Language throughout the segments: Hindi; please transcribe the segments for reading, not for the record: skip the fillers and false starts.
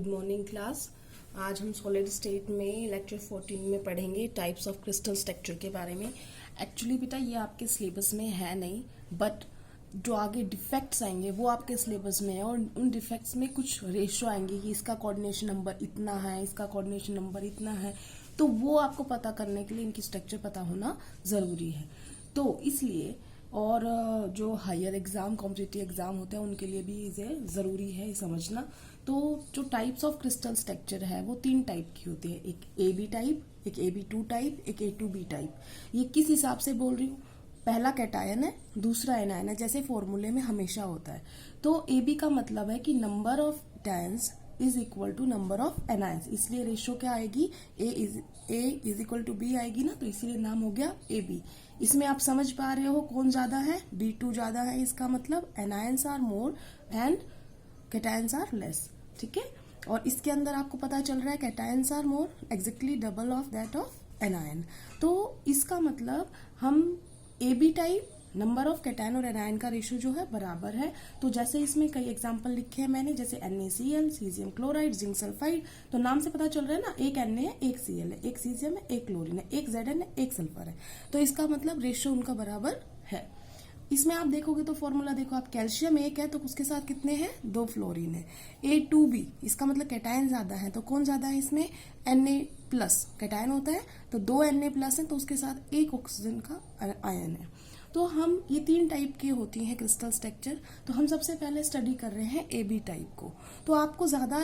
Good morning class. आज हम सॉलिड स्टेट में लेक्चर 14 में पढ़ेंगे टाइप्स ऑफ क्रिस्टल स्ट्रक्चर के बारे में। एक्चुअली बेटा ये आपके सिलेबस में है नहीं, बट जो आगे डिफेक्ट्स आएंगे वो आपके सिलेबस में है, और उन डिफेक्ट्स में कुछ रेशो आएंगे कि इसका कोऑर्डिनेशन नंबर इतना है, इसका कोऑर्डिनेशन नंबर इतना है, तो वो आपको पता करने के लिए इनकी स्ट्रक्चर पता होना ज़रूरी है। तो इसलिए और जो हायर एग्जाम कॉम्पिटिटिव एग्जाम होते हैं उनके लिए भी इसे ज़रूरी है समझना। तो जो टाइप्स ऑफ क्रिस्टल स्ट्रक्चर है वो 3 टाइप की होती है, एक ए बी टाइप, एक AB2 टाइप, एक A2B टाइप। ये किस हिसाब से बोल रही हूँ, पहला कैटायन है, दूसरा एनायन है, जैसे फॉर्मूले में हमेशा होता है। तो AB का मतलब है कि number of cations is equal to number of anions, इसलिए रेशियो क्या आएगी, A is equal to B आएगी ना, तो इसीलिए नाम हो गया AB। इसमें आप समझ पा रहे हो कौन ज्यादा है, B2 ज्यादा है, इसका मतलब anions are more and cations are less. ठीक है, और इसके अंदर आपको पता चल रहा है cations are more, exactly double of that of anion. तो इसका मतलब हम AB type number of cation और एनायन का रेशियो जो है बराबर है। तो जैसे इसमें कई एग्जांपल लिखे हैं मैंने, जैसे NaCl, caesium chloride, zinc sulphide, तो नाम से पता चल रहा है ना, एक Na है, एक Cl है, एक सीजियम है, एक क्लोरीन है, एक Zn है, एक सल्फर है, तो इसका मतलब रेशियो उनका बराबर है। इसमें आप देखोगे तो फॉर्मूला देखो, आप कैल्शियम एक है तो उसके साथ कितने हैं, 2 फ्लोरीन है। A2B इसका मतलब कैटायन ज्यादा है, तो कौन ज्यादा है इसमें, Na+ कैटायन होता है, तो 2 Na+ है तो उसके साथ एक ऑक्सीजन का आयन है। तो हम ये 3 टाइप की होती हैं क्रिस्टल स्ट्रक्चर। तो हम सबसे पहले स्टडी कर रहे हैं AB टाइप को। तो आपको ज्यादा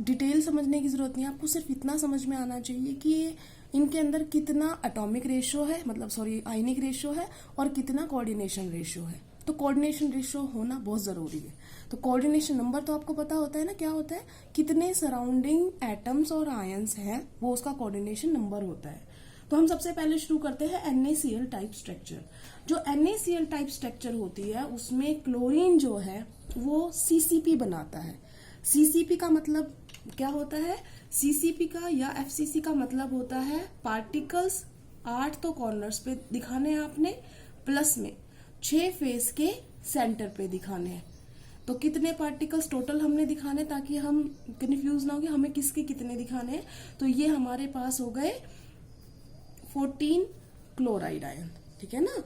डिटेल समझने की जरूरत नहीं है, आपको सिर्फ इतना समझ में आना चाहिए कि ये इनके अंदर कितना एटॉमिक रेशियो है, मतलब सॉरी आयनिक रेशियो है, और कितना कोऑर्डिनेशन रेशियो है। तो कोऑर्डिनेशन रेशियो होना बहुत जरूरी है। तो कोऑर्डिनेशन नंबर तो आपको पता होता है ना, क्या होता है, कितने सराउंडिंग एटम्स और आयंस हैं वो उसका कोऑर्डिनेशन नंबर होता है। तो हम सबसे पहले शुरू करते हैं NaCl टाइप स्ट्रक्चर। जो NaCl टाइप स्ट्रक्चर होती है उसमें क्लोरीन जो है वो CCP बनाता है। CCP का मतलब क्या होता है, CCP का या FCC का मतलब होता है पार्टिकल्स 8 तो कॉर्नर्स पे दिखाने हैं आपने, प्लस में 6 फेस के सेंटर पे दिखाने हैं। तो कितने पार्टिकल्स टोटल हमने दिखाने, ताकि हम कंफ्यूज ना हो कि हमें किसके कितने दिखाने हैं। तो ये हमारे पास हो गए 14 क्लोराइड आयन, ठीक है ना।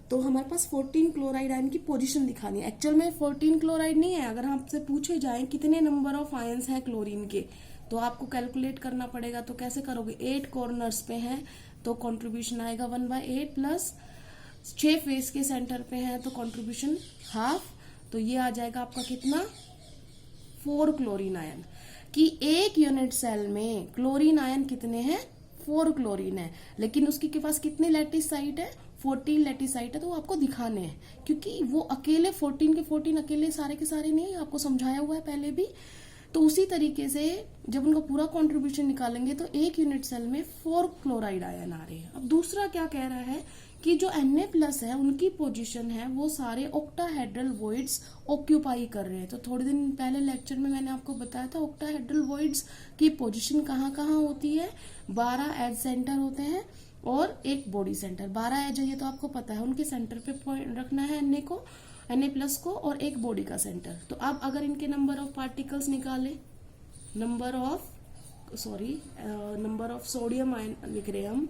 तो हमारे पास 14 क्लोराइड आयन की पोजीशन दिखानी है। एक्चुअल में 14 क्लोराइड नहीं है, अगर हमसे पूछे जाए कितने नंबर ऑफ आयंस हैं क्लोरीन के, तो आपको कैलकुलेट करना पड़ेगा। तो कैसे करोगे, 8 कॉर्नर्स पे हैं तो कंट्रीब्यूशन आएगा 1/8, प्लस 6 फेस के सेंटर पे हैं तो कंट्रीब्यूशन हाफ, तो ये आ जाएगा आपका कितना, 4 क्लोरीन आयन। कि एक यूनिट सेल में क्लोरीन आयन कितने हैं, 4 क्लोरीन है, लेकिन उसके के पास कितने लैटिस साइट है, 14 लैटिस साइट है, तो वो आपको दिखाने हैं, क्योंकि वो अकेले 14 के 14 अकेले सारे के सारे नहीं है, आपको समझाया हुआ है पहले भी। तो उसी तरीके से जब उनका पूरा कंट्रीब्यूशन निकालेंगे तो एक यूनिट सेल में 4 क्लोराइड आयन आ रहे हैं। अब दूसरा क्या कह रहा है कि जो Na+ है उनकी पोजीशन है वो सारे ऑक्टाहेड्रल वॉइड्स ऑक्यूपाई कर रहे हैं। तो थोड़े दिन पहले लेक्चर में मैंने आपको बताया था ऑक्टाहेड्रल वॉइड्स की पोजीशन कहाँ कहाँ होती है, 12 एज सेंटर होते हैं और एक बॉडी सेंटर। 12 एज है ये तो आपको पता है, उनके सेंटर पे पॉइंट रखना है Na+ को, और एक बॉडी का सेंटर। तो अब अगर इनके नंबर ऑफ पार्टिकल्स निकाले, नंबर ऑफ सोडियम आयन लिख रहे हैं हम,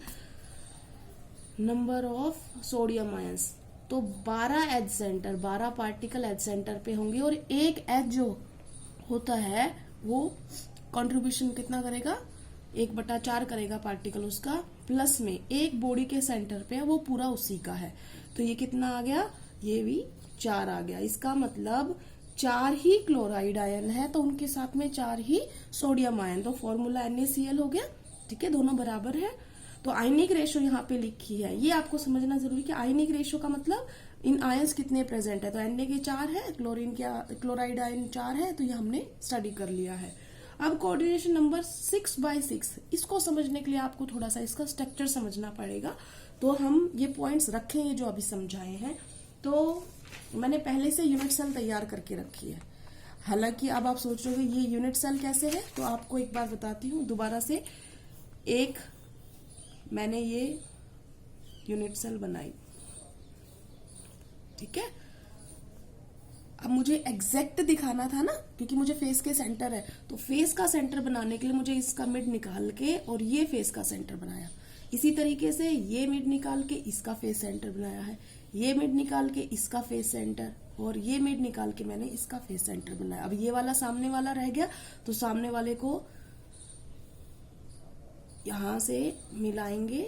नंबर ऑफ सोडियम आयंस, तो 12 edge centre, 12 particle edge centre पे होंगे, और एक एज जो होता है वो कंट्रीब्यूशन कितना करेगा, 1/4 करेगा पार्टिकल उसका, प्लस में एक बॉडी के सेंटर पे है वो पूरा उसी का है, तो ये कितना आ गया, ये भी 4 आ गया। इसका मतलब 4 ही क्लोराइड आयन है तो उनके साथ में 4 ही सोडियम आयन, तो फॉर्मूला NaCl हो गया। ठीक है, दोनों बराबर है। तो आयनिक रेशियो यहाँ पे लिखी है, ये आपको समझना जरूरी कि आयनिक रेशियो का मतलब इन आयंस कितने प्रेजेंट है। तो Na के 4 है, क्लोराइड आयन 4 है, तो ये हमने स्टडी कर लिया है। अब कोऑर्डिनेशन नंबर 6/6, इसको समझने के लिए आपको थोड़ा सा इसका स्ट्रक्चर समझना पड़ेगा। तो हम ये पॉइंट्स रखेंगे जो अभी समझाए हैं। तो मैंने पहले से यूनिट सेल तैयार करके रखी है, हालांकि अब आप सोच रहे हो ये यूनिट सेल कैसे है, तो आपको एक बार बताती हूँ दोबारा से। एक मैंने ये यूनिट सेल बनाई, ठीक है। अब मुझे एग्जैक्ट दिखाना था ना, क्योंकि मुझे फेस के सेंटर है, तो फेस का सेंटर बनाने के लिए मुझे इसका मिड निकाल के और ये फेस का सेंटर बनाया। इसी तरीके से ये मिड निकाल के इसका फेस सेंटर बनाया है, ये मिड निकाल के इसका फेस सेंटर, और ये मिड निकाल के मैंने इसका फेस सेंटर बनाया। अब ये वाला सामने वाला रह गया, तो सामने वाले को यहां से मिलाएंगे,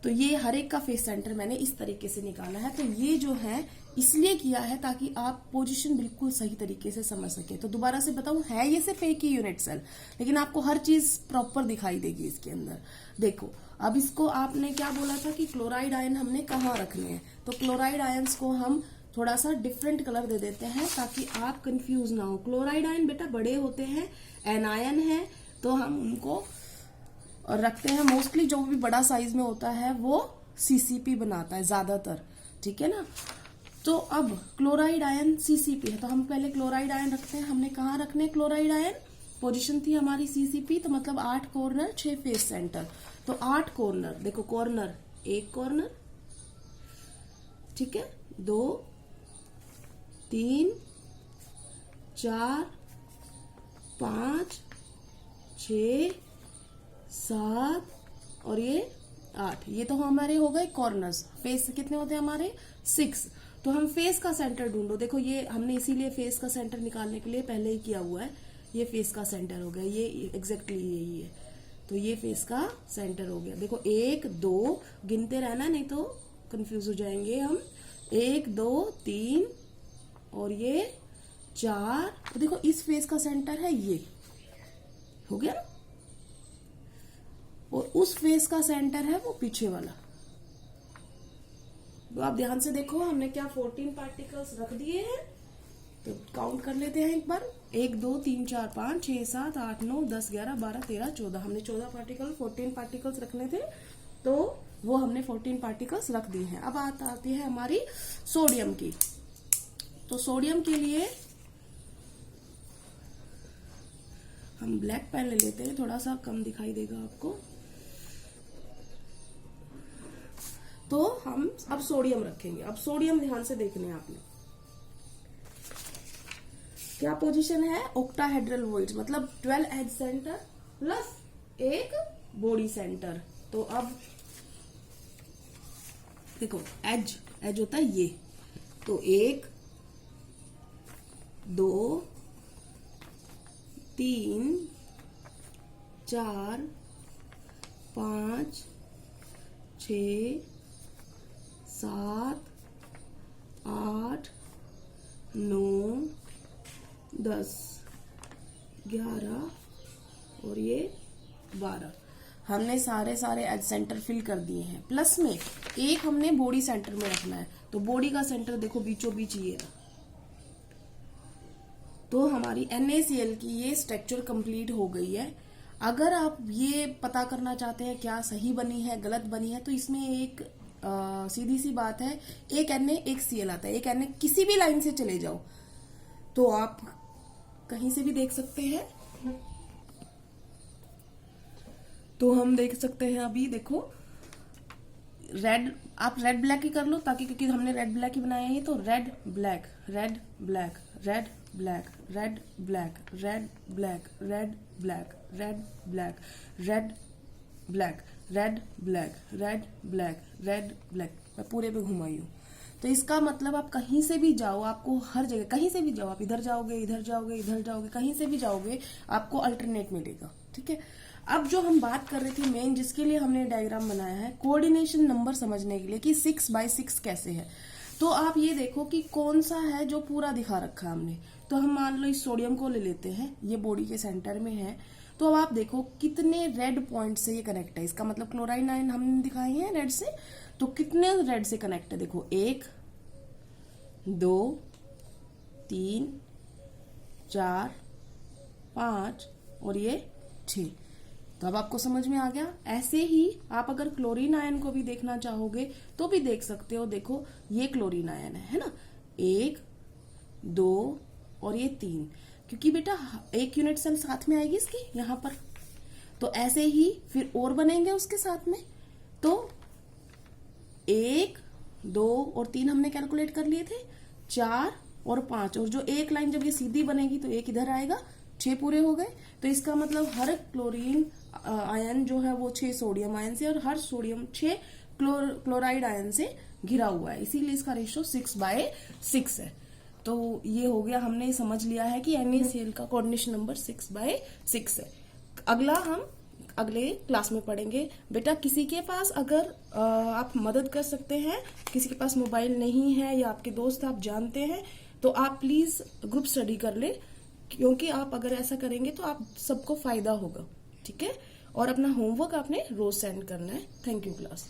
तो ये हर एक का फेस सेंटर मैंने इस तरीके से निकाला है। तो ये जो है इसलिए किया है ताकि आप पोजीशन बिल्कुल सही तरीके से समझ सके। तो दोबारा से बताऊं, है ये सिर्फ एक ही यूनिट सेल, लेकिन आपको हर चीज प्रॉपर दिखाई देगी इसके अंदर। देखो, अब इसको आपने क्या बोला था कि क्लोराइड आयन हमने कहाँ रखने हैं, तो क्लोराइड आयंस को हम थोड़ा सा डिफरेंट कलर दे देते हैं ताकि आप कंफ्यूज ना हो। क्लोराइड आयन बेटा बड़े होते हैं, एनायन है, तो हम उनको रखते हैं मोस्टली, जो भी बड़ा साइज में होता है वो सीसीपी बनाता है ज्यादातर, ठीक है ना। तो अब क्लोराइड आयन सीसीपी है, तो हम पहले क्लोराइड आयन रखते हैं। हमने कहाँ रखने क्लोराइड आयन, पोजीशन थी हमारी सीसीपी, तो मतलब 8 कॉर्नर 6 फेस सेंटर। तो 8 कॉर्नर, देखो कॉर्नर, एक कॉर्नर, ठीक है, 2 3 4 5 6 7 और ये 8, ये तो हमारे हो गए कॉर्नर्स। फेस कितने होते हैं हमारे, 6। तो हम फेस का सेंटर ढूंढो। देखो ये हमने इसीलिए फेस का सेंटर निकालने के लिए पहले ही किया हुआ है, ये फेस का सेंटर हो गया, ये एग्जैक्टली यही है, तो ये फेस का सेंटर हो गया। देखो 1 2 गिनते रहना, नहीं तो कंफ्यूज हो जाएंगे हम। 1 2 3 और ये 4। तो देखो इस फेस का सेंटर है, ये हो गया, और उस फेस का सेंटर है वो पीछे वाला। तो आप ध्यान से देखो, हमने क्या 14 पार्टिकल्स रख दिए हैं, तो काउंट कर लेते हैं एक बार। 1 2 3 4 5 6 7 8 9 10 11 12 13 14, हमने 14 पार्टिकल 14 पार्टिकल्स रखने थे, तो वो हमने 14 पार्टिकल्स रख दिए हैं। अब आती है हमारी सोडियम की। तो सोडियम के लिए हम ब्लैक पेन ले लेते हैं, थोड़ा सा कम दिखाई देगा आपको। तो हम अब सोडियम रखेंगे। अब सोडियम ध्यान से देखने हैं आपने, क्या पोजीशन है, ऑक्टाहेड्रल वॉइड, मतलब 12 एज सेंटर प्लस एक बॉडी सेंटर। तो अब देखो एज होता है ये, तो 1 2 3 4 5 6 7 8 9 10 11 और ये 12, हमने सारे एज सेंटर फिल कर दिए हैं। प्लस में एक हमने बॉडी सेंटर में रखना है, तो बॉडी का सेंटर देखो बीचों बीच ये है। तो हमारी NaCl की ये स्ट्रक्चर कंप्लीट हो गई है। अगर आप ये पता करना चाहते हैं क्या सही बनी है गलत बनी है, तो इसमें एक सीधी सी बात है, एक Na एक Cl आता है, एक Na किसी भी लाइन से चले जाओ तो आप कहीं से भी देख सकते हैं। तो हम देख सकते हैं, अभी देखो रेड, आप रेड ब्लैक ही कर लो, ताकि क्योंकि हमने रेड ब्लैक ही बनाया है, तो red black red black red black red black red black red black red black red black red black red black red black, मैं पूरे पे घुमाई हूँ। तो इसका मतलब आप कहीं से भी जाओ, आपको हर जगह कहीं से भी जाओ, आप इधर जाओगे इधर जाओगे इधर जाओगे, कहीं से भी जाओगे आपको अल्टरनेट मिलेगा, ठीक है। अब जो हम बात कर रहे थे मेन, जिसके लिए हमने डायग्राम बनाया है कोऑर्डिनेशन नंबर समझने के लिए कि 6x6 कैसे है। तो आप ये देखो कि कौन सा है जो पूरा दिखा रखा है हमने। तो हम मान लो इस सोडियम को ले लेते हैं, ये बॉडी के सेंटर में है। तो अब आप देखो कितने रेड पॉइंट से ये कनेक्ट है, इसका मतलब क्लोराइड आयन हमने दिखाई है रेड से, तो कितने रेड से कनेक्ट है, देखो 1 2 3 4 5 और ये 6। तो अब आपको समझ में आ गया। ऐसे ही आप अगर क्लोरीन आयन को भी देखना चाहोगे तो भी देख सकते हो। देखो ये क्लोरीन आयन है ना, 1 2 और ये 3, क्योंकि बेटा एक यूनिट सेल साथ में आएगी इसकी यहां पर। तो ऐसे ही फिर और बनेंगे उसके साथ में। तो 1 2 और 3 हमने कैलकुलेट कर लिए थे, 4 और 5, और जो एक लाइन जब ये सीधी बनेगी तो एक इधर आएगा, 6 पूरे हो गए। तो इसका मतलब हर क्लोरीन आयन जो है वो 6 सोडियम आयन से, और हर सोडियम 6 क्लोराइड आयन से घिरा हुआ है, इसीलिए इसका रेशियो 6/6 है। तो ये हो गया, हमने समझ लिया है कि NaCl का कोऑर्डिनेशन नंबर 6/6 है। अगला हम अगले क्लास में पढ़ेंगे। बेटा किसी के पास अगर आप मदद कर सकते हैं, किसी के पास मोबाइल नहीं है या आपके दोस्त आप जानते हैं, तो आप प्लीज ग्रुप स्टडी कर ले, क्योंकि आप अगर ऐसा करेंगे तो आप सबको फायदा होगा। ठीक है, और अपना होमवर्क आपने रोज सेंड करना है। Thank you class.